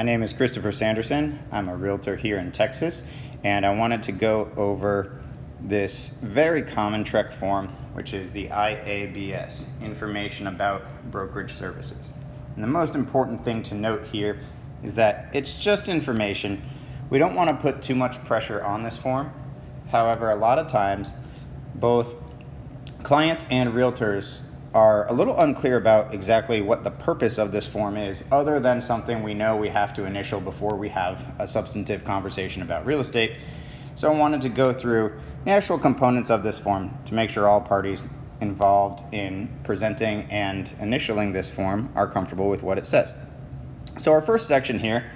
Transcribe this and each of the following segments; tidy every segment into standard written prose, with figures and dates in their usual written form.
My name is Christopher Sanderson. I'm a realtor here in Texas, and I wanted to go over this very common TREC form, which is the IABS, Information About Brokerage Services. And the most important thing to note here is that it's just information. We don't want to put too much pressure on this form. However, a lot of times, both clients and realtors are a little unclear about exactly what the purpose of this form is, other than something we know we have to initial before we have a substantive conversation about real estate. So I wanted to go through the actual components of this form to make sure all parties involved in presenting and initialing this form are comfortable with what it says. So our first section here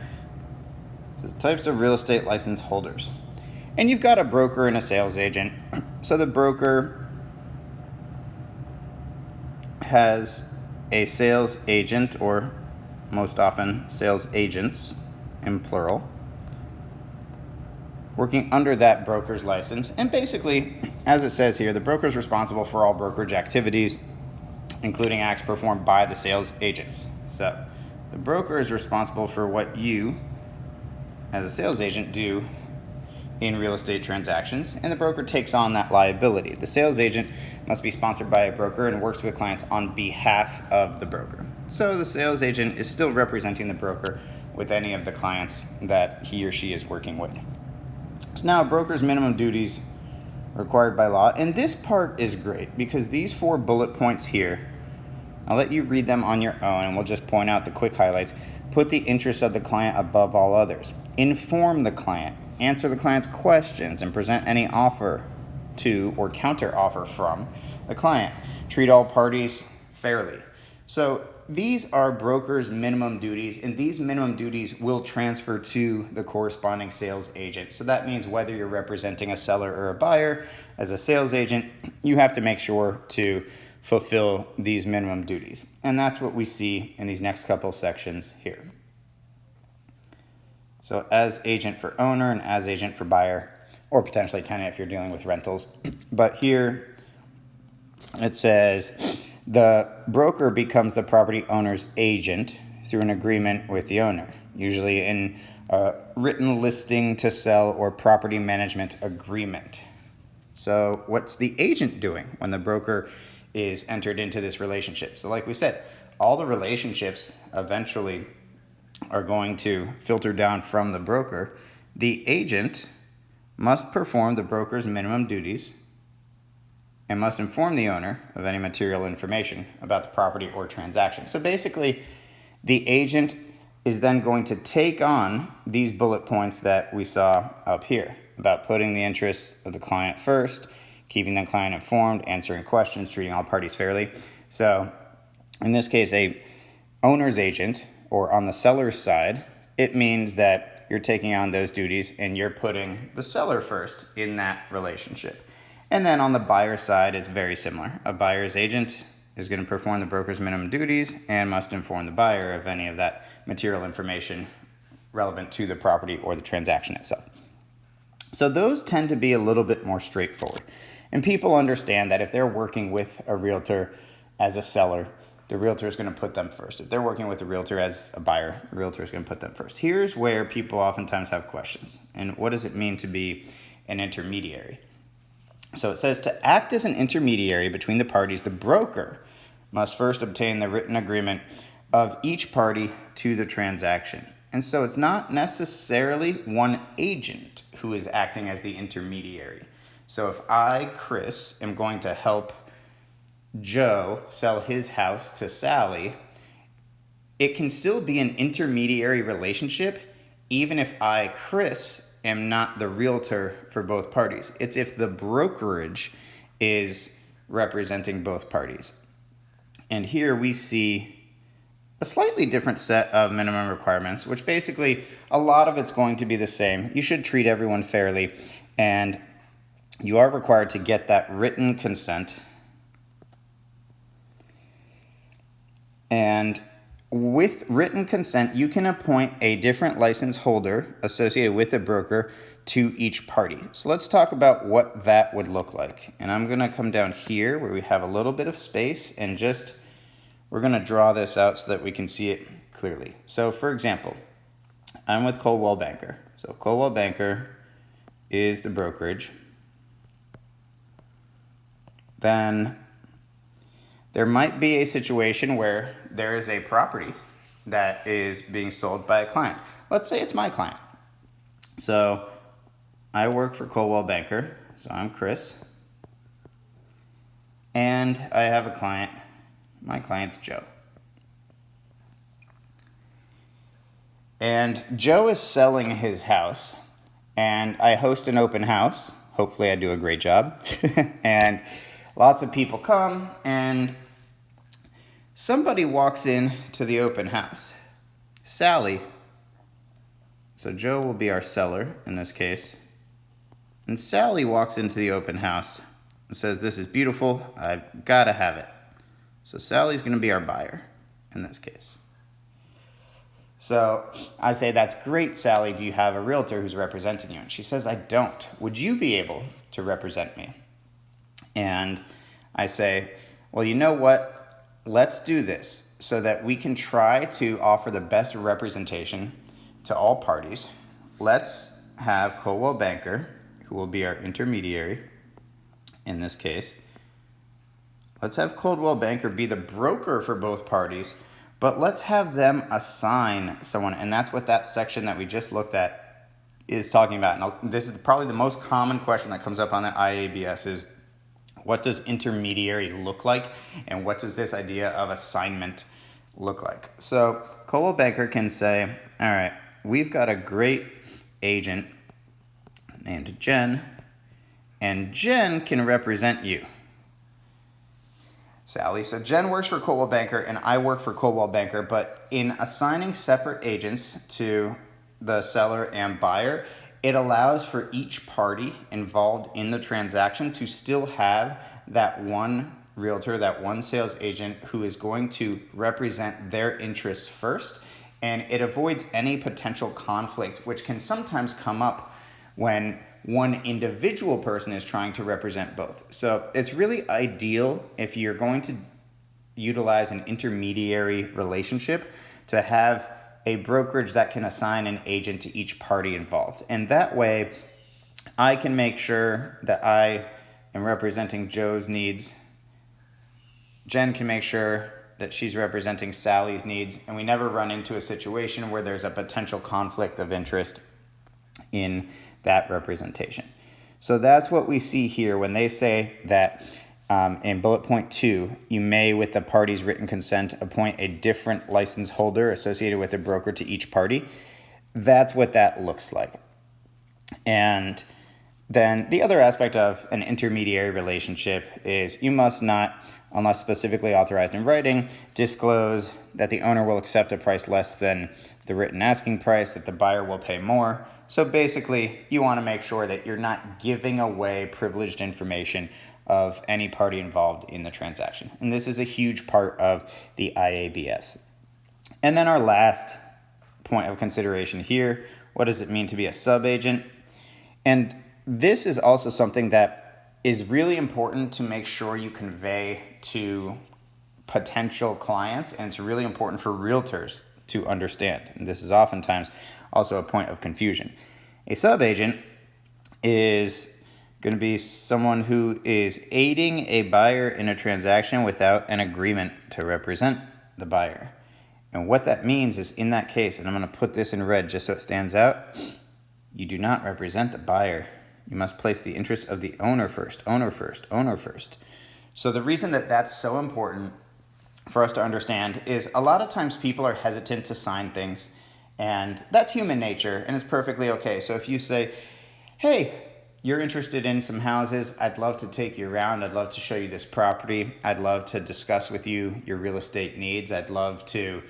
says types of real estate license holders. And you've got a broker and a sales agent. So the broker has a sales agent, or most often sales agents in plural, working under that broker's license. And basically, as it says here, the broker is responsible for all brokerage activities, including acts performed by the sales agents. So the broker is responsible for what you, as a sales agent, do in real estate transactions, and the broker takes on that liability. The sales agent must be sponsored by a broker and works with clients on behalf of the broker. So the sales agent is still representing the broker with any of the clients that he or she is working with. So now a broker's minimum duties required by law, and this part is great because these 4 bullet points here, I'll let you read them on your own, and we'll just point out the quick highlights. Put the interests of the client above all others. Inform the client. Answer the client's questions and present any offer to or counter offer from the client. Treat all parties fairly. So these are brokers' minimum duties, and these minimum duties will transfer to the corresponding sales agent. So that means whether you're representing a seller or a buyer, as a sales agent, you have to make sure to fulfill these minimum duties. And that's what we see in these next couple sections here. So as agent for owner and as agent for buyer, or potentially tenant if you're dealing with rentals. But here it says the broker becomes the property owner's agent through an agreement with the owner, usually in a written listing to sell or property management agreement. So what's the agent doing when the broker is entered into this relationship? So like we said, all the relationships eventually are going to filter down from the broker. The agent must perform the broker's minimum duties and must inform the owner of any material information about the property or transaction. So basically, the agent is then going to take on these bullet points that we saw up here about putting the interests of the client first, keeping the client informed, answering questions, treating all parties fairly. So in this case, a owner's agent, or on the seller's side, it means that you're taking on those duties and you're putting the seller first in that relationship. And then on the buyer's side, it's very similar. A buyer's agent is going to perform the broker's minimum duties and must inform the buyer of any of that material information relevant to the property or the transaction itself. So those tend to be a little bit more straightforward. And people understand that if they're working with a realtor as a seller, the realtor is going to put them first. If they're working with a realtor as a buyer, the realtor is going to put them first. Here's where people oftentimes have questions. And what does it mean to be an intermediary? So it says to act as an intermediary between the parties, the broker must first obtain the written agreement of each party to the transaction. And so it's not necessarily one agent who is acting as the intermediary. So if I, Chris, am going to help Joe sell his house to Sally, it can still be an intermediary relationship even if I, Chris, am not the realtor for both parties. It's if the brokerage is representing both parties. And here we see a slightly different set of minimum requirements, which basically a lot of it's going to be the same. You should treat everyone fairly, and you are required to get that written consent. And with written consent, you can appoint a different license holder associated with the broker to each party. So let's talk about what that would look like. And I'm going to come down here where we have a little bit of space and we're going to draw this out so that we can see it clearly. So for example, I'm with Coldwell Banker. So Coldwell Banker is the brokerage. Then there might be a situation where there is a property that is being sold by a client. Let's say it's my client. So I work for Coldwell Banker, so I'm Chris. And I have a client. My client's Joe. And Joe is selling his house, and I host an open house. Hopefully I do a great job. And lots of people come, and somebody walks in to the open house. Sally. So Joe will be our seller in this case. And Sally walks into the open house and says, "This is beautiful. I've got to have it." So Sally's going to be our buyer in this case. So I say, "That's great, Sally. Do you have a realtor who's representing you?" And she says, "I don't. Would you be able to represent me?" And I say, "Well, you know what? Let's do this so that we can try to offer the best representation to all parties. Let's have Coldwell Banker, who will be our intermediary in this case. Let's have Coldwell Banker be the broker for both parties, but let's have them assign someone." And that's what that section that we just looked at is talking about. And this is probably the most common question that comes up on the IABS is, what does intermediary look like? And what does this idea of assignment look like? So Coldwell Banker can say, "All right, we've got a great agent named Jen, and Jen can represent you, Sally." So Jen works for Coldwell Banker and I work for Coldwell Banker, but in assigning separate agents to the seller and buyer, it allows for each party involved in the transaction to still have that one realtor, that one sales agent who is going to represent their interests first, and it avoids any potential conflict, which can sometimes come up when one individual person is trying to represent both. So it's really ideal if you're going to utilize an intermediary relationship to have a brokerage that can assign an agent to each party involved. And that way, I can make sure that I am representing Joe's needs. Jen can make sure that she's representing Sally's needs, and we never run into a situation where there's a potential conflict of interest in that representation. So that's what we see here when they say that in bullet point 2, you may, with the party's written consent, appoint a different license holder associated with the broker to each party. That's what that looks like. And then the other aspect of an intermediary relationship is you must not, unless specifically authorized in writing, disclose that the owner will accept a price less than the written asking price, that the buyer will pay more. So basically, you want to make sure that you're not giving away privileged information of any party involved in the transaction. And this is a huge part of the IABS. And then our last point of consideration here, what does it mean to be a subagent? And this is also something that is really important to make sure you convey to potential clients, and it's really important for realtors to understand. And this is oftentimes also a point of confusion. A subagent is going to be someone who is aiding a buyer in a transaction without an agreement to represent the buyer. And what that means is, in that case, and I'm going to put this in red just so it stands out, you do not represent the buyer. You must place the interests of the owner first, owner first, owner first. So the reason that that's so important for us to understand is a lot of times people are hesitant to sign things, and that's human nature, and it's perfectly okay. So if you say, "Hey, you're interested in some houses, I'd love to take you around, I'd love to show you this property, I'd love to discuss with you your real estate needs, I'd love to,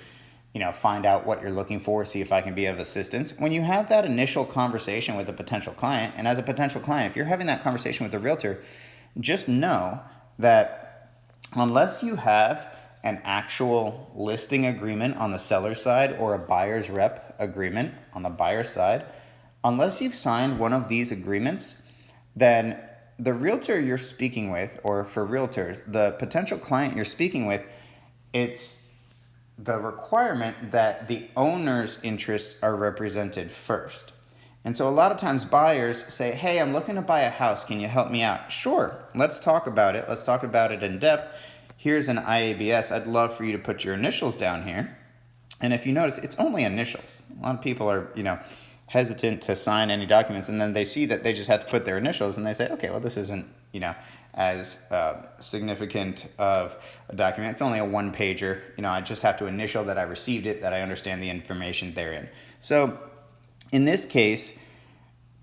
find out what you're looking for, see if I can be of assistance." When you have that initial conversation with a potential client, and as a potential client, if you're having that conversation with a realtor, just know that unless you have an actual listing agreement on the seller's side or a buyer's rep agreement on the buyer's side, unless you've signed one of these agreements, then the realtor you're speaking with, or for realtors, the potential client you're speaking with, it's the requirement that the owner's interests are represented first. And so a lot of times buyers say, hey, I'm looking to buy a house. Can you help me out? Sure, let's talk about it. Let's talk about it in depth. Here's an IABS. I'd love for you to put your initials down here. And if you notice, it's only initials. A lot of people are, hesitant to sign any documents, and then they see that they just have to put their initials, and they say, okay, well, this isn't, as significant of a document. It's only a one-pager. I just have to initial that I received it, that I understand the information therein. So in this case,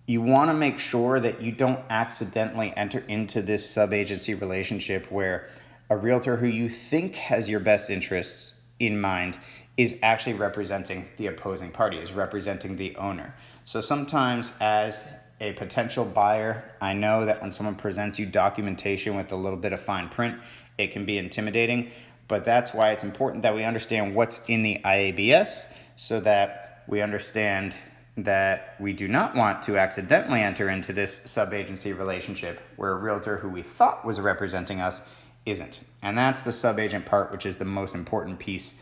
you want to make sure that you don't accidentally enter into this sub-agency relationship where a realtor who you think has your best interests in mind is actually representing the opposing party, is representing the owner. So sometimes as a potential buyer, I know that when someone presents you documentation with a little bit of fine print, it can be intimidating, but that's why it's important that we understand what's in the IABS so that we understand that we do not want to accidentally enter into this sub-agency relationship where a realtor who we thought was representing us isn't. And that's the sub-agent part, which is the most important piece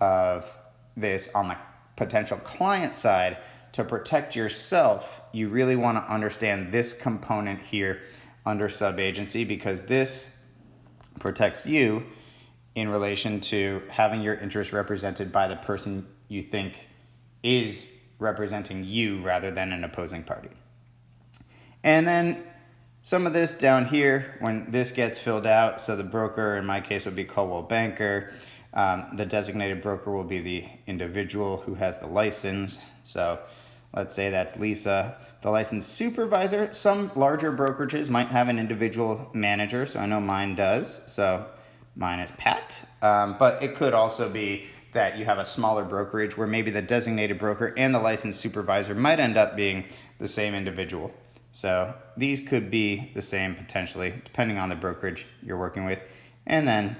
of this on the potential client side. To protect yourself, you really want to understand this component here under sub-agency, because this protects you in relation to having your interests represented by the person you think is representing you rather than an opposing party. And then some of this down here, when this gets filled out, so the broker in my case would be Coldwell Banker. The designated broker will be the individual who has the license. So let's say that's Lisa. The licensed supervisor, some larger brokerages might have an individual manager. So I know mine does. So mine is Pat. But it could also be that you have a smaller brokerage where maybe the designated broker and the licensed supervisor might end up being the same individual. So these could be the same potentially, depending on the brokerage you're working with. And then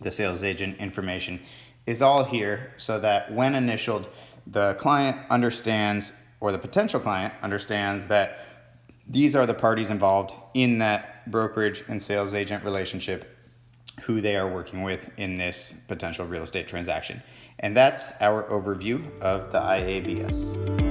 the sales agent information is all here so that when initialed, the client understands, or the potential client understands, that these are the parties involved in that brokerage and sales agent relationship who they are working with in this potential real estate transaction. And that's our overview of the IABS.